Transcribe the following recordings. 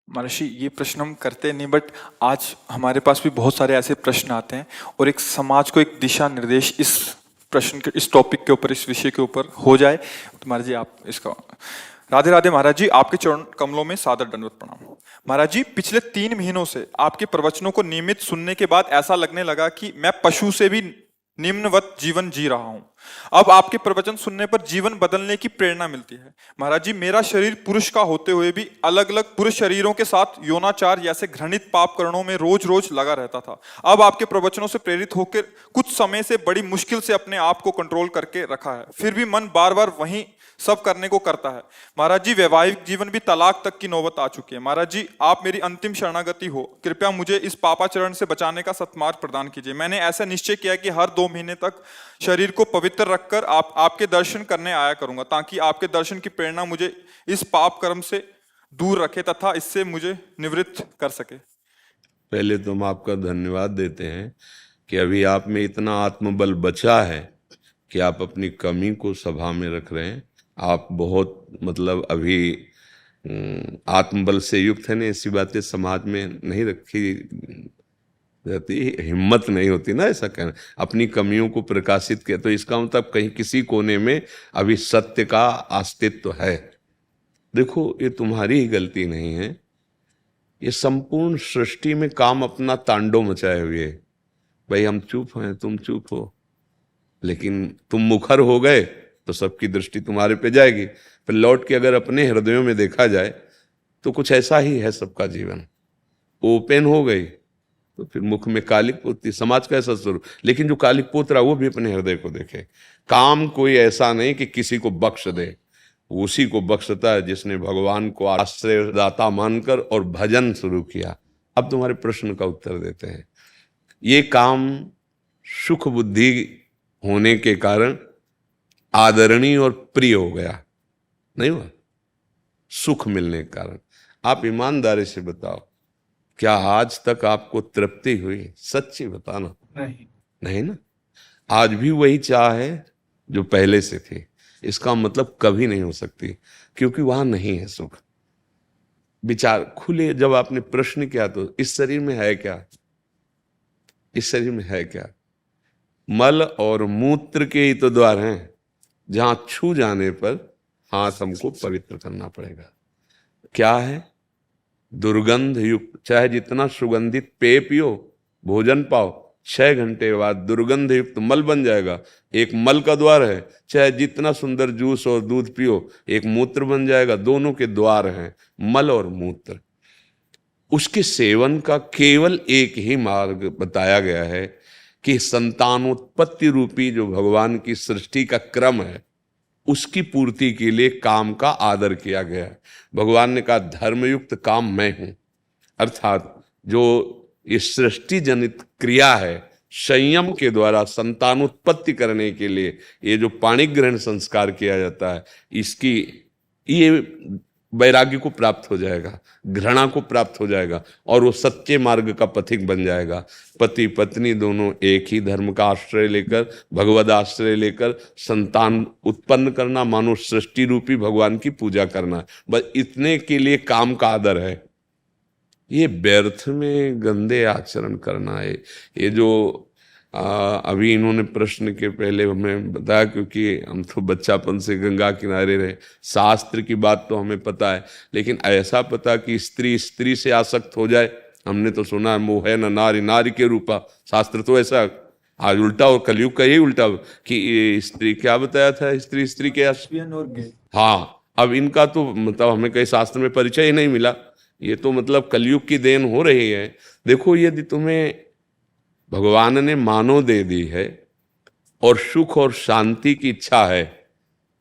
महर्षि, ये प्रश्न हम करते नहीं, बट आज हमारे पास भी बहुत सारे ऐसे प्रश्न आते हैं और एक समाज को एक दिशा निर्देश इस प्रश्न के, इस टॉपिक के ऊपर, इस विषय के ऊपर हो जाए। तो महाराज जी, आप इसका राधे राधे। महाराज जी, आपके चरण कमलों में सादर दंडवत प्रणाम। महाराज जी, पिछले 3 महीनों से आपके प्रवचनों को नियमित सुनने के बाद ऐसा लगने लगा कि मैं पशु से भी निम्नवत जीवन जी रहा हूं। अब आपके प्रवचन सुनने पर जीवन बदलने की प्रेरणा मिलती है। महाराज जी, मेरा शरीर पुरुष का होते हुए भी अलग अलग पुरुष शरीरों के साथ यौनाचार जैसे घृणित पाप कर्णों में रोज रोज लगा रहता था। अब आपके प्रवचनों से प्रेरित होकर कुछ समय से बड़ी मुश्किल से अपने आप को कंट्रोल करके रखा है, फिर भी मन बार बार वही सब करने को करता है। महाराज जी, वैवाहिक जीवन भी तलाक तक की नौबत आ चुकी है। महाराज जी, आप मेरी अंतिम शरणागति हो, कृपया मुझे इस पापाचरण से बचाने का सत्मार्ग प्रदान कीजिए। मैंने ऐसा निश्चय किया कि हर 2 महीने तक शरीर को पवित्र रखकर आपके दर्शन करने आया करूंगा, ताकि आपके दर्शन की प्रेरणा मुझे इस पाप कर्म से दूर रखे तथा इससे मुझे निवृत्त कर सके। पहले तो हम आपका धन्यवाद देते हैं कि अभी आप में इतना आत्मबल बचा है कि आप अपनी कमी को सभा में रख रहे हैं। आप बहुत मतलब अभी आत्मबल से युक्त है ना, ऐसी बातें समाज में नहीं रखी रहती, हिम्मत नहीं होती ना ऐसा कहना, अपनी कमियों को प्रकाशित किया। तो इसका मतलब कहीं किसी कोने में अभी सत्य का अस्तित्व है। देखो, ये तुम्हारी ही गलती नहीं है, ये संपूर्ण सृष्टि में काम अपना तांडव मचाए हुए है। भाई हम चुप हैं, तुम चुप हो, लेकिन तुम मुखर हो गए तो सबकी दृष्टि तुम्हारे पे जाएगी। फिर लौट के अगर अपने हृदयों में देखा जाए तो कुछ ऐसा ही है सबका जीवन। ओपन हो गई तो फिर मुख में कालिक पोतती, समाज का ऐसा स्वरूप। लेकिन जो कालिक पोत रहा वो भी अपने हृदय को देखे। काम कोई ऐसा नहीं कि किसी को बख्श दे, उसी को बख्शता है जिसने भगवान को आश्रयदाता मानकर और भजन शुरू किया। अब तुम्हारे प्रश्न का उत्तर देते हैं। ये काम सुख बुद्धि होने के कारण आदरणीय और प्रिय हो गया, नहीं हुआ? सुख मिलने के कारण। आप ईमानदारी से बताओ, क्या आज तक आपको तृप्ति हुई? सच्ची बताना। नहीं ना? आज भी वही चाह है जो पहले से थी। इसका मतलब कभी नहीं हो सकती, क्योंकि वहां नहीं है सुख। विचार खुले, जब आपने प्रश्न किया तो इस शरीर में है क्या? इस शरीर में है क्या? मल और मूत्र के ही तो द्वार हैं, जहां छू जाने पर हाथ हमको पवित्र करना पड़ेगा। क्या है? दुर्गंध युक्त, चाहे जितना सुगंधित पेय पियो, भोजन पाओ, 6 घंटे बाद दुर्गंध युक्त मल बन जाएगा। एक मल का द्वार है। चाहे जितना सुंदर जूस और दूध पियो, एक मूत्र बन जाएगा। दोनों के द्वार हैं, मल और मूत्र। उसके सेवन का केवल एक ही मार्ग बताया गया है कि संतानोत्पत्ति रूपी जो भगवान की सृष्टि का क्रम है, उसकी पूर्ति के लिए काम का आदर किया गया है। भगवान ने कहा धर्मयुक्त काम मैं हूं, अर्थात जो ये सृष्टि जनित क्रिया है, संयम के द्वारा संतानोत्पत्ति करने के लिए ये जो पाणी ग्रहण संस्कार किया जाता है, इसकी ये वैराग्य को प्राप्त हो जाएगा, घृणा को प्राप्त हो जाएगा, और वो सच्चे मार्ग का पथिक बन जाएगा। पति पत्नी दोनों एक ही धर्म का आश्रय लेकर, भगवद आश्रय लेकर संतान उत्पन्न करना, मानो सृष्टि रूपी भगवान की पूजा करना, बस इतने के लिए काम का आदर है। ये व्यर्थ में गंदे आचरण करना है। ये जो अभी इन्होंने प्रश्न के पहले हमें बताया, क्योंकि हम तो बच्चापन से गंगा किनारे रहे, शास्त्र की बात तो हमें पता है, लेकिन ऐसा पता कि स्त्री स्त्री से आसक्त हो जाए, हमने तो सुना है मोह न नारी नारी के रूपा। शास्त्र तो ऐसा, आज उल्टा, और कलयुग का यही उल्टा कि स्त्री, क्या बताया था, स्त्री स्त्री के हाँ, अब इनका तो मतलब हमें कहीं शास्त्र में परिचय ही नहीं मिला। ये तो मतलब कलयुग की देन हो रही है। देखो, यदि तुम्हें भगवान ने मानव दे दी है और सुख और शांति की इच्छा है,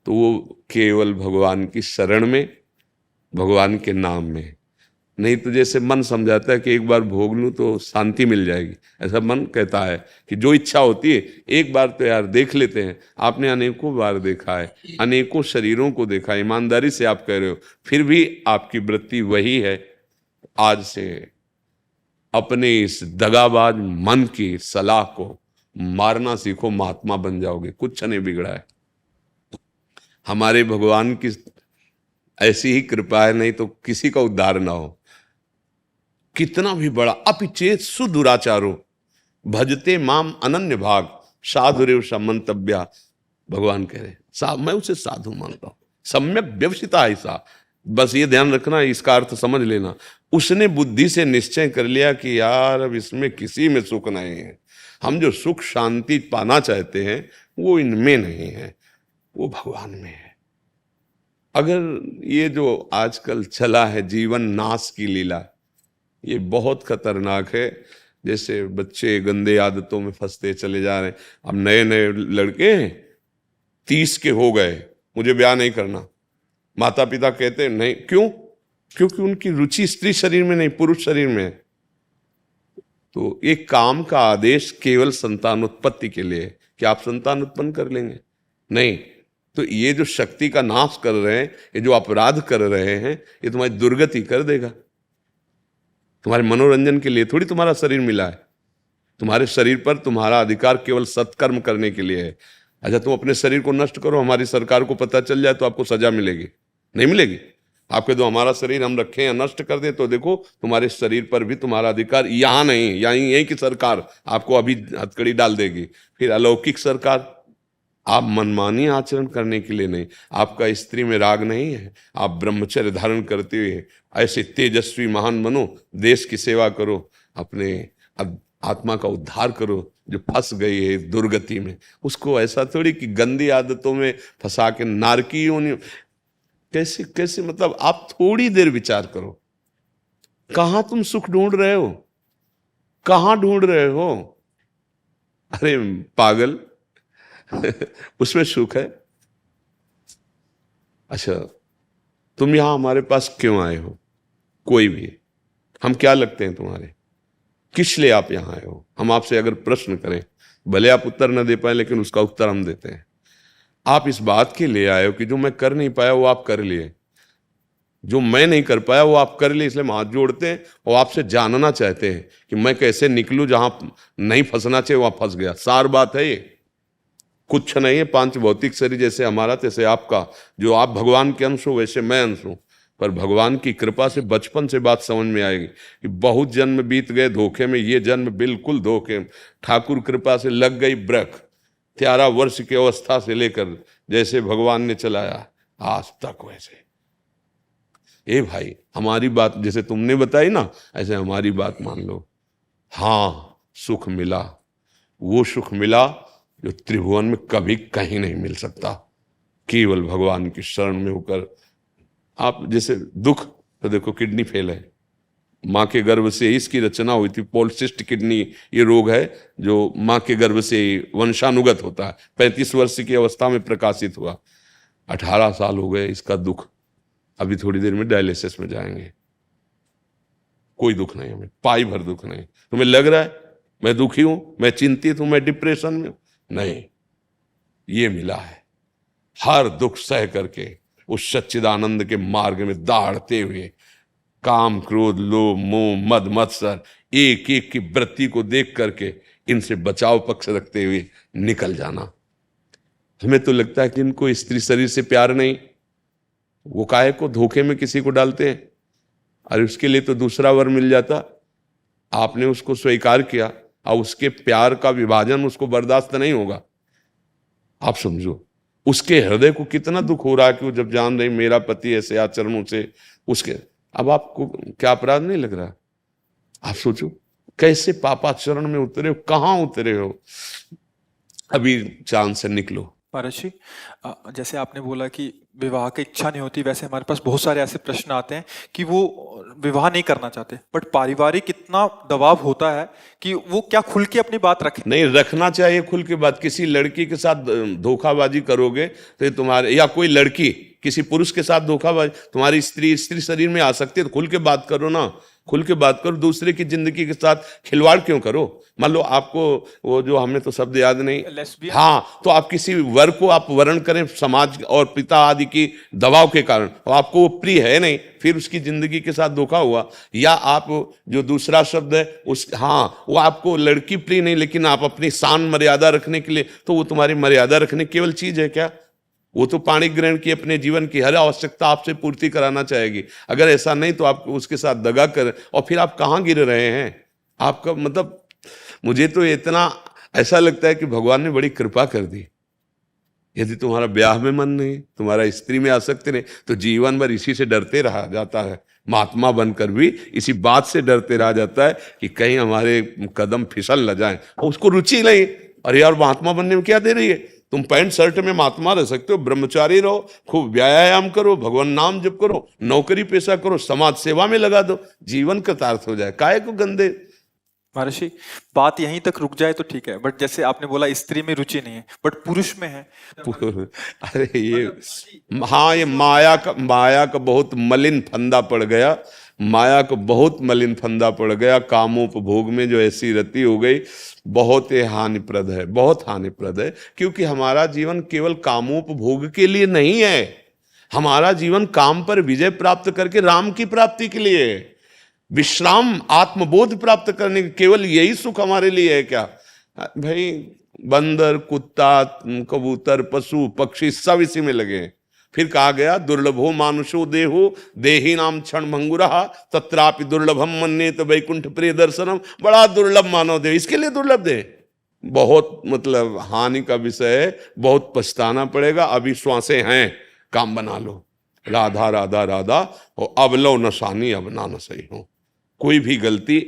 तो वो केवल भगवान की शरण में, भगवान के नाम में। नहीं तो जैसे मन समझाता है कि एक बार भोग लूं तो शांति मिल जाएगी, ऐसा मन कहता है कि जो इच्छा होती है एक बार तो यार देख लेते हैं। आपने अनेकों बार देखा है, अनेकों शरीरों को देखा है, ईमानदारी से आप कह रहे हो, फिर भी आपकी वृत्ति वही है। आज से अपने इस दगाबाज मन की सलाह को मारना सीखो, महात्मा बन जाओगे। कुछ नहीं बिगड़ा है, हमारे भगवान की ऐसी ही कृपा है, नहीं तो किसी का उद्धार ना हो। कितना भी बड़ा अपिचेत सुदुराचारो भजते माम अनन्य भाग साधुरेव समंतव्या। भगवान कह रहे मैं उसे साधु मानता हूं, सम्यक व्यवसिता ऐसा। बस ये ध्यान रखना, इसका अर्थ समझ लेना। उसने बुद्धि से निश्चय कर लिया कि यार अब इसमें किसी में सुख नहीं है, हम जो सुख शांति पाना चाहते हैं वो इनमें नहीं है, वो भगवान में है। अगर ये जो आजकल चला है जीवन नाश की लीला, ये बहुत खतरनाक है। जैसे बच्चे गंदे आदतों में फंसते चले जा रहे हैं। अब नए नए लड़के 30 के हो गए, मुझे ब्याह नहीं करना, माता पिता कहते हैं नहीं। क्यों? क्योंकि उनकी रुचि स्त्री शरीर में नहीं, पुरुष शरीर में है। तो एक काम का आदेश केवल संतानोत्पत्ति के लिए है कि आप संतान उत्पन्न कर लेंगे, नहीं। तो ये जो शक्ति का नाश कर रहे हैं, ये जो अपराध कर रहे हैं, ये तुम्हारी दुर्गति कर देगा। तुम्हारे मनोरंजन के लिए थोड़ी तुम्हारा शरीर मिला है। तुम्हारे शरीर पर तुम्हारा अधिकार केवल सत्कर्म करने के लिए है। अच्छा, तुम अपने शरीर को नष्ट करो, हमारी सरकार को पता चल जाए तो आपको सजा मिलेगी? नहीं मिलेगी। आप कह दो हमारा शरीर हम रखें या नष्ट कर दें, तो देखो तुम्हारे शरीर पर भी तुम्हारा अधिकार यहाँ नहीं, यहीं की सरकार आपको अभी हथकड़ी डाल देगी। फिर अलौकिक सरकार, आप मनमानी आचरण करने के लिए नहीं, आपका स्त्री में राग नहीं है, आप ब्रह्मचर्य धारण करते हुए ऐसे तेजस्वी महान बनो, देश की सेवा करो, अपने आत्मा का उद्धार करो। जो फंस गई है दुर्गति में, उसको ऐसा थोड़ी कि गंदी आदतों में फंसा के नारकी योनि। कैसे कैसे, मतलब आप थोड़ी देर विचार करो, कहां तुम सुख ढूंढ रहे हो, कहां ढूंढ रहे हो? अरे पागल, उसमें सुख है। अच्छा, तुम यहां हमारे पास क्यों आए हो? कोई भी, हम क्या लगते हैं तुम्हारे? किस लिए आप यहां आए हो? हम आपसे अगर प्रश्न करें, भले आप उत्तर न दे पाए, लेकिन उसका उत्तर हम देते हैं। आप इस बात के लिए आए हो कि जो मैं कर नहीं पाया वो आप कर लिए, जो मैं नहीं कर पाया वो आप कर लिए। इसलिए हम हाथ जोड़ते हैं और आपसे जानना चाहते हैं कि मैं कैसे निकलूं, जहां नहीं फंसना चाहिए वहां फंस गया। सार बात है ये, कुछ नहीं है। पांच भौतिक शरीर जैसे हमारा तैसे आपका, जो आप भगवान के अंश हो वैसे मैं अंश हूं। पर भगवान की कृपा से बचपन से बात समझ में आएगी कि बहुत जन्म बीत गए धोखे में, ये जन्म बिल्कुल धोखे। ठाकुर कृपा से लग गई ब्रक। 13 वर्ष की अवस्था से लेकर जैसे भगवान ने चलाया आज तक वैसे। ए भाई, हमारी बात जैसे तुमने बताई ना, ऐसे हमारी बात मान लो। हाँ, सुख मिला, वो सुख मिला जो त्रिभुवन में कभी कहीं नहीं मिल सकता, केवल भगवान की शरण में होकर। आप जैसे दुख, तो देखो किडनी फेल है, माँ के गर्भ से इसकी रचना हुई थी। पॉलिसिस्ट किडनी ये रोग है जो माँ के गर्भ से वंशानुगत होता है। 35 वर्ष की अवस्था में प्रकाशित हुआ, 18 साल हो गए इसका दुख। अभी थोड़ी देर में डायलिसिस में जाएंगे। कोई दुख नहीं हमें, पाई भर दुख नहीं। तुम्हें लग रहा है मैं दुखी हूं, मैं चिंतित हूं, मैं डिप्रेशन में हूं? नहीं, ये मिला है। हर दुख सह करके उस सच्चिदानंद के मार्ग में दौड़ते हुए, काम क्रोध लोभ मोह मद मत्सर एक एक की वृत्ति को देख करके इनसे बचाव पक्ष रखते हुए निकल जाना। हमें तो लगता है कि इनको स्त्री शरीर से प्यार नहीं, वो काहे को धोखे में किसी को डालते हैं। अरे उसके लिए तो दूसरा वर मिल जाता, आपने उसको स्वीकार किया, और उसके प्यार का विभाजन उसको बर्दाश्त नहीं होगा। आप समझो उसके हृदय को कितना दुख हो रहा है कि वो जब जान रही मेरा पति ऐसे आचरणों से उसके, अब आपको क्या अपराध नहीं लग रहा? आप सोचो कैसे पापाचरण में उतरे हो, कहां उतरे हो। अभी चांद से निकलो। महाराज जी, जैसे आपने बोला कि विवाह की इच्छा नहीं होती, वैसे हमारे पास बहुत सारे ऐसे प्रश्न आते हैं कि वो विवाह नहीं करना चाहते, बट पारिवारिक इतना दबाव होता है कि वो क्या खुल के अपनी बात रखें? नहीं, रखना चाहिए खुल के बात। किसी लड़की के साथ धोखाबाजी करोगे तो तुम्हारे, या कोई लड़की किसी पुरुष के साथ धोखाबाजी, तुम्हारी स्त्री शरीर में आ सकती है, तो खुल के बात करो ना, खुल के बात करो। दूसरे की जिंदगी के साथ खिलवाड़ क्यों करो? मान लो आपको वो जो, हमें तो शब्द याद नहीं, हाँ, तो आप किसी वर को आप वर्ण करें समाज और पिता आदि की दबाव के कारण, तो आपको वो प्रिय है नहीं, फिर उसकी जिंदगी के साथ धोखा हुआ। या आप जो दूसरा शब्द है उस, हाँ, वो आपको लड़की प्रिय नहीं, लेकिन आप अपनी शान मर्यादा रखने के लिए, तो वो तुम्हारी मर्यादा रखने केवल चीज है क्या? वो तो पाणी ग्रहण की अपने जीवन की हर आवश्यकता आपसे पूर्ति कराना चाहेगी। अगर ऐसा नहीं तो आप उसके साथ दगा कर, और फिर आप कहाँ गिर रहे हैं? आपका मतलब, मुझे तो इतना ऐसा लगता है कि भगवान ने बड़ी कृपा कर दी। यदि तुम्हारा ब्याह में मन नहीं, तुम्हारा स्त्री में आसक्ति नहीं, तो जीवन भर इसी से डरते रहा जाता है। महात्मा बनकर भी इसी बात से डरते रहा जाता है कि कहीं हमारे कदम फिसल न जाएं, और उसको रुचि नहीं। अरे यार, महात्मा बनने में क्या दे रही है? तुम पैंट शर्ट में महात्मा रह सकते हो, ब्रह्मचारी रहो, खूब व्यायाम करो, भगवान नाम जप करो, नौकरी पेशा करो, समाज सेवा में लगा दो, जीवन कृतार्थ हो जाए। काहे को गंदे? महर्षि, बात यहीं तक रुक जाए तो ठीक है, बट जैसे आपने बोला स्त्री में रुचि नहीं है बट पुरुष में है। अरे ये, हाँ, ये माया का बहुत मलिन फंदा पड़ गया। माया को बहुत मलिन फंदा पड़ गया। कामोपभोग में जो ऐसी रति हो गई, बहुत ही हानिप्रद है, बहुत हानिप्रद है। क्योंकि हमारा जीवन केवल कामोपभोग के लिए नहीं है, हमारा जीवन काम पर विजय प्राप्त करके राम की प्राप्ति के लिए है। विश्राम, आत्मबोध प्राप्त करने के, केवल यही सुख हमारे लिए है क्या? भाई, बंदर, कुत्ता, कबूतर, पशु पक्षी सब इसी में लगे हैं। फिर कहा गया, दुर्लभो मानुषो देहो देही नाम क्षण भंगुरहा तत्रापि दुर्लभम मन्येत वैकुंठ प्रिय दर्शनम। बड़ा दुर्लभ मानव देह, इसके लिए दुर्लभ देह बहुत मतलब हानि का विषय है, बहुत पछताना पड़ेगा। अभी श्वासें हैं, काम बना लो। राधा राधा राधा, और अब लो नशानी अब ना न सही हो। कोई भी गलती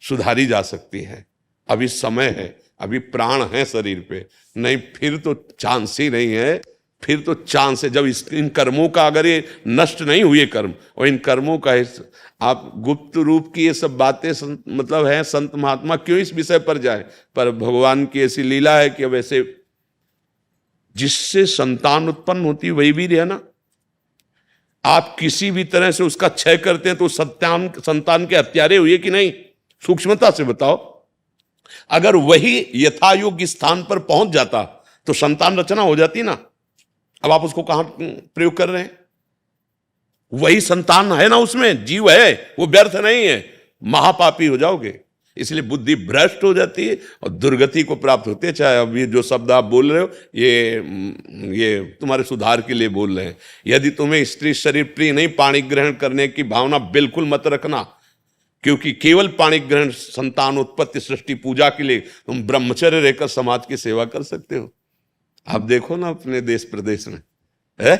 सुधारी जा सकती है, अभी समय है, अभी प्राण है शरीर पे, नहीं फिर तो चांस ही नहीं है। फिर तो चांस है, जब इन कर्मों का, अगर ये नष्ट नहीं हुए कर्म, और इन कर्मों का आप गुप्त रूप की ये सब बातें मतलब है, संत महात्मा क्यों इस विषय पर जाए? पर भगवान की ऐसी लीला है कि अब ऐसे जिससे संतान उत्पन्न होती है वही वीर है ना। आप किसी भी तरह से उसका क्षय करते हैं तो संतान के हत्यारे हुए कि नहीं? सूक्ष्मता से बताओ। अगर वही यथायोग्य स्थान पर पहुंच जाता तो संतान रचना हो जाती ना। अब आप उसको कहां प्रयोग कर रहे हैं? वही संतान है ना, उसमें जीव है, वो व्यर्थ नहीं है। महापापी हो जाओगे, इसलिए बुद्धि भ्रष्ट हो जाती है और दुर्गति को प्राप्त होती है। चाहे अभी जो शब्द आप बोल रहे हो, ये तुम्हारे सुधार के लिए बोल रहे हैं। यदि तुम्हें स्त्री शरीर प्रिय नहीं, पाणी ग्रहण करने की भावना बिल्कुल मत रखना, क्योंकि केवल पाणी ग्रहण, संतान उत्पत्ति, सृष्टि पूजा के लिए तुम ब्रह्मचर्य रहकर समाज की सेवा कर सकते हो। आप देखो ना अपने देश प्रदेश में है,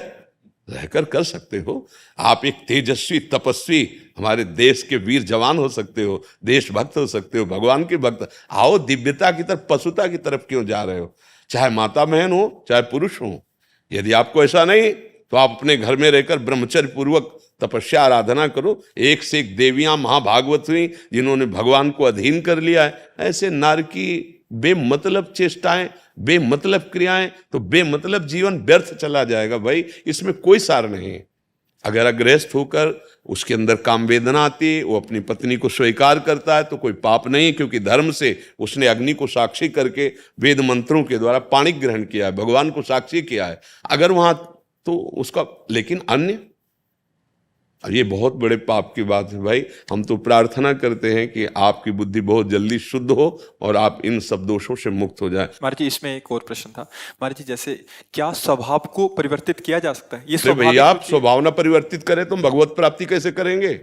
रहकर कर सकते हो। आप एक तेजस्वी तपस्वी हमारे देश के वीर जवान हो सकते हो, देशभक्त हो सकते हो, भगवान के भक्त। आओ दिव्यता की तरफ, पशुता की तरफ क्यों जा रहे हो? चाहे माता बहन हो, चाहे पुरुष हो। यदि आपको ऐसा नहीं तो आप अपने घर में रहकर ब्रह्मचर्य पूर्वक तपस्या आराधना करो। एक से एक देवियां महाभागवत हुई जिन्होंने भगवान को अधीन कर लिया है। ऐसे नर की बेमतलब चेष्टाएं, बेमतलब क्रियाएं, तो बेमतलब जीवन व्यर्थ चला जाएगा। भाई, इसमें कोई सार नहीं है। अगर अग्रस्त होकर उसके अंदर काम वेदना आती है, वो अपनी पत्नी को स्वीकार करता है, तो कोई पाप नहीं, क्योंकि धर्म से उसने अग्नि को साक्षी करके वेद मंत्रों के द्वारा पाणी ग्रहण किया है, भगवान को साक्षी किया है। अगर वहां तो उसका, लेकिन अन्य, ये बहुत बड़े पाप की बात है। भाई, हम तो प्रार्थना करते हैं कि आपकी बुद्धि बहुत जल्दी शुद्ध हो और आप इन सब दोषों से मुक्त हो जाए। महाराज जी, इसमें एक और प्रश्न था। महाराज जी, जैसे क्या स्वभाव को परिवर्तित किया जा सकता है? ये अरे भैया, आप स्वभाव न परिवर्तित करें तो भगवत प्राप्ति कैसे करेंगे?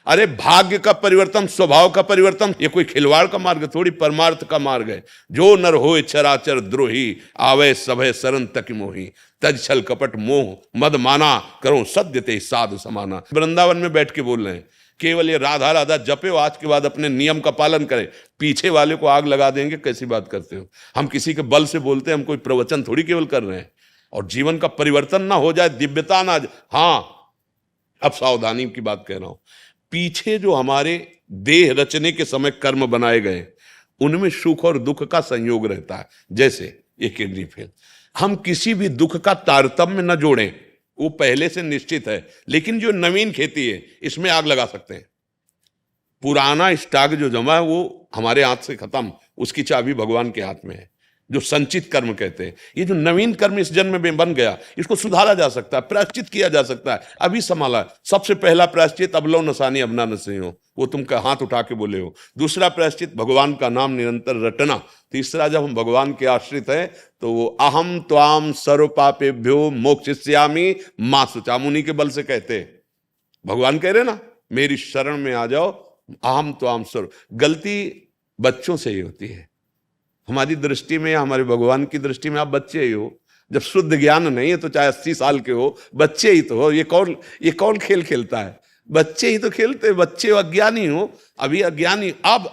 अरे भाग्य का परिवर्तन, स्वभाव का परिवर्तन, ये कोई खिलवाड़ का मार्ग थोड़ी, परमार्थ का मार्ग है। जो नर होए चराचर द्रोही, आवे सभय शरण तक मोही, तज छल कपट मोह मद माना, करो सद्य ते साधु समाना। वृंदावन में बैठ के बोल रहे हैं, केवल ये राधा राधा जपे हो, आज के बाद अपने नियम का पालन करें। पीछे वाले को आग लगा देंगे, कैसी बात करते हो? हम किसी के बल से बोलते हैं, हम कोई प्रवचन थोड़ी केवल कर रहे हैं। और जीवन का परिवर्तन ना हो जाए, दिव्यता ना। हाँ, अब सावधानी की बात कह रहा हूं। पीछे जो हमारे देह रचने के समय कर्म बनाए गए, उनमें सुख और दुख का संयोग रहता है। जैसे ये किडनी फेल, हम किसी भी दुख का तारतम्य न जोड़ें, वो पहले से निश्चित है। लेकिन जो नवीन खेती है, इसमें आग लगा सकते हैं। पुराना स्टॉक जो जमा है वो हमारे हाथ से खत्म, उसकी चाबी भगवान के हाथ में है। जो संचित कर्म कहते हैं। ये जो नवीन कर्म इस जन्म में बन गया, इसको सुधारा जा सकता है, प्रायश्चित किया जा सकता है। अभी संभाला। सबसे पहला प्रायश्चित अबलो नसानी अबना नसनी हो, वो तुम का हाथ उठा के बोले हो। दूसरा प्रायश्चित भगवान का नाम निरंतर रटना। तीसरा, जब हम भगवान के आश्रित हैं तो वो अहम त्वाम सर्व पापेभ्यो मोक्षयिष्यामि मा शुचा, मुनि के बल से कहते हैं। भगवान कह रहे ना, मेरी शरण में आ जाओ, अहम त्वाम सर्व। गलती बच्चों से ही होती है। हमारी दृष्टि में, हमारे भगवान की दृष्टि में आप बच्चे ही हो। जब शुद्ध ज्ञान नहीं है तो चाहे 80 साल के हो, बच्चे ही तो हो। ये कौन खेल खेलता है? बच्चे ही तो खेलते हैं। बच्चे अज्ञानी हो, अभी अज्ञानी, अब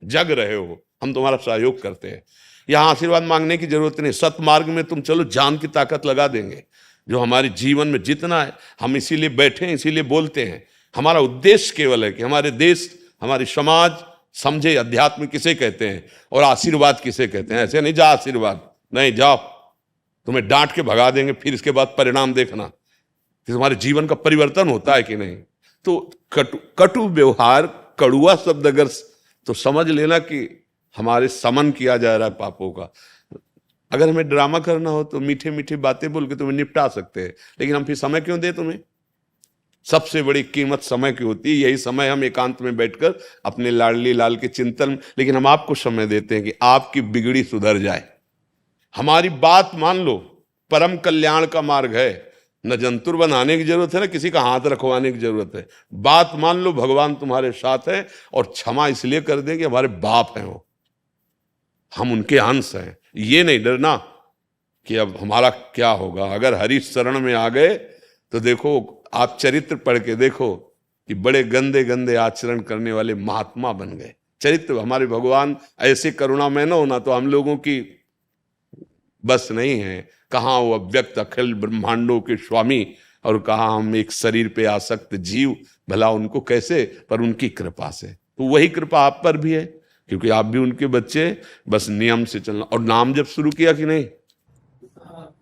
जग रहे हो, हम तुम्हारा सहयोग करते हैं। यहाँ आशीर्वाद मांगने की जरूरत नहीं। सतमार्ग में तुम चलो, जान की ताकत लगा देंगे। जो हमारे जीवन में जितना है, हम इसीलिए बैठे हैं, इसीलिए बोलते हैं। हमारा उद्देश्य केवल है कि हमारे देश, हमारी समाज समझे अध्यात्म किसे कहते हैं और आशीर्वाद किसे कहते हैं। ऐसे नहीं जा आशीर्वाद, नहीं जाओ, तुम्हें डांट के भगा देंगे, फिर इसके बाद परिणाम देखना कि तुम्हारे जीवन का परिवर्तन होता है कि नहीं। तो कटु व्यवहार, कड़ुआ शब्द अगर तो समझ लेना कि हमारे समन किया जा रहा है पापों का। अगर हमें ड्रामा करना हो तो मीठे मीठे बातें बोल के तुम्हें निपटा सकते हैं, लेकिन हम फिर समय क्यों दें तुम्हें? सबसे बड़ी कीमत समय की होती है। यही समय हम एकांत में बैठकर अपने लाडली लाल के चिंतन, लेकिन हम आपको समय देते हैं कि आपकी बिगड़ी सुधर जाए। हमारी बात मान लो, परम कल्याण का मार्ग है। न जंतुर बनाने की जरूरत है, ना किसी का हाथ रखवाने की जरूरत है। बात मान लो, भगवान तुम्हारे साथ है, और क्षमा इसलिए कर दें कि हमारे बाप हैं वो, हम उनके अंश हैं। ये नहीं डरना कि अब हमारा क्या होगा। अगर हरि शरण में आ गए तो देखो, आप चरित्र पढ़ के देखो कि बड़े गंदे गंदे आचरण करने वाले महात्मा बन गए। चरित्र, हमारे भगवान ऐसे करुणामय न होना तो हम लोगों की बस नहीं है। कहाँ वो अव्यक्त अखिल ब्रह्मांडों के स्वामी, और कहाँ हम एक शरीर पे आसक्त जीव, भला उनको कैसे? पर उनकी कृपा से। तो वही कृपा आप पर भी है, क्योंकि आप भी उनके बच्चे। बस नियम से चलना। और नाम जब शुरू किया कि नहीं?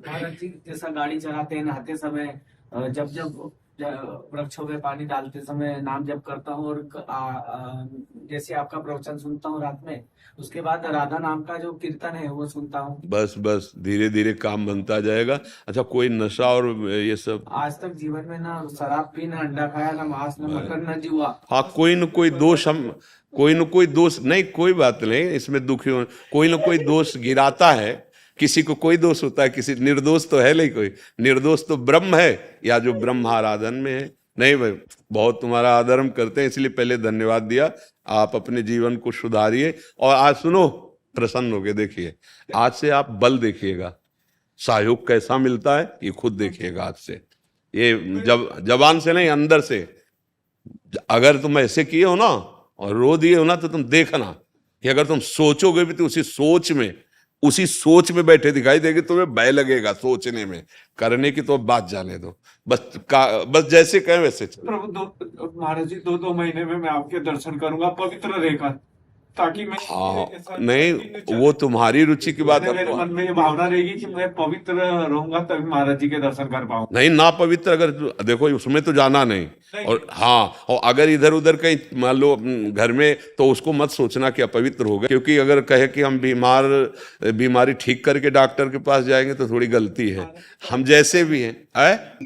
महाराज जी, जैसा गाड़ी चलाते हैं, नहाते समय, जब वृक्षों में पानी डालते समय नाम जप करता हूँ, और जैसे आपका प्रवचन सुनता हूँ रात में, उसके बाद राधा नाम का जो कीर्तन है वो सुनता हूँ। बस धीरे धीरे काम बनता जाएगा। अच्छा, कोई नशा और ये सब? आज तक जीवन में ना शराब पी, ना अंडा खाया, ना मांस, ना मटन, ना जुआ। हाँ, कोई न कोई दोष नहीं, कोई बात नहीं, इसमें दुखी हो। कोई न कोई दोष गिराता है। किसी को कोई दोष होता है, किसी निर्दोष तो है नहीं कोई। निर्दोष तो ब्रह्म है, या जो ब्रह्म आराधन में है। नहीं भाई, बहुत तुम्हारा आदर हम करते हैं, इसलिए पहले धन्यवाद दिया। आप अपने जीवन को सुधारिए। और आज सुनो, प्रसन्न होके देखिए, आज से आप बल देखिएगा, सहयोग कैसा मिलता है ये खुद देखिएगा आज से। ये जब जबान से नहीं, अंदर से। अगर तुम ऐसे किए हो ना और रो दिए हो ना, तो तुम देखना कि अगर तुम सोचोगे भी तो उसी सोच में बैठे दिखाई देगी। तुम्हें भय लगेगा सोचने में, करने की तो बात जाने दो। बस जैसे कहें वैसे चलो। प्रभु, महाराज जी, 2 महीने में मैं आपके दर्शन करूंगा पवित्र रहकर, ताकि मैं नहीं, वो तुम्हारी रुचि की बात है। मेरे मन में ये भावना रहेगी कि मैं पवित्र रहूंगा तभी महाराज जी के दर्शन कर पाऊँ। नहीं, ना पवित्र अगर देखो, उसमें तो जाना नहीं। और हाँ, और अगर इधर उधर कहीं मान लो घर में, तो उसको मत सोचना कि अपवित्र हो गए। क्योंकि अगर कहे कि हम बीमारी ठीक करके डॉक्टर के पास जाएंगे तो थोड़ी गलती है। हम जैसे भी हैं,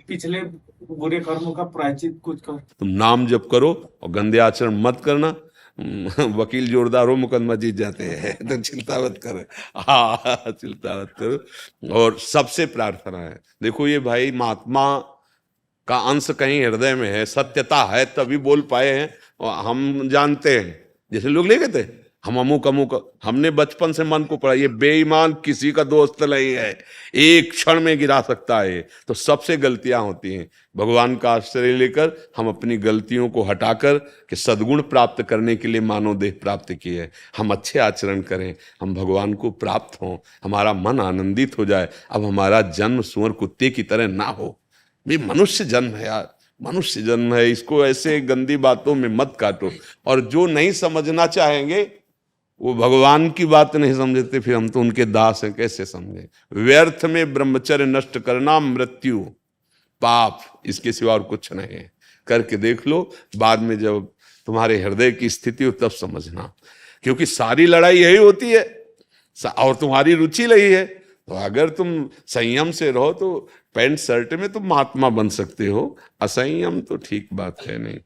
पिछले बुरे कर्मों का प्रायश्चित कुछ कर। तुम नाम जप करो और गंदे आचरण मत करना। वकील जोरदार हो, मुकदमा जीत जाते हैं। तो चिंता मत करो। हाँ, चिंता मत करो। और सबसे प्रार्थना है, देखो ये भाई महात्मा का अंश कहीं हृदय में है, सत्यता है, तभी बोल पाए हैं। और हम जानते हैं, जैसे लोग ले गए थे, हम अमुक हमने बचपन से मन को पढ़ा, ये बेईमान किसी का दोस्त नहीं है, एक क्षण में गिरा सकता है। तो सबसे गलतियां होती हैं। भगवान का आश्रय लेकर हम अपनी गलतियों को हटाकर कि सद्गुण प्राप्त करने के लिए मानव देह प्राप्त किए है। हम अच्छे आचरण करें, हम भगवान को प्राप्त हों, हमारा मन आनंदित हो जाए। अब हमारा जन्म सुअर कुत्ते की तरह ना हो। ये मनुष्य जन्म है यार, मनुष्य जन्म है। इसको ऐसे गंदी बातों में मत काटो। और जो नहीं समझना चाहेंगे वो भगवान की बात नहीं समझते, फिर हम तो उनके दास हैं, कैसे समझे? व्यर्थ में ब्रह्मचर्य नष्ट करना मृत्यु पाप, इसके सिवा और कुछ नहीं है। करके देख लो, बाद में जब तुम्हारे हृदय की स्थिति हो तब समझना। क्योंकि सारी लड़ाई यही होती है और तुम्हारी रुचि रही है, तो अगर तुम संयम से रहो तो पैंट शर्ट में तुम महात्मा बन सकते हो। असंयम तो ठीक बात है नहीं।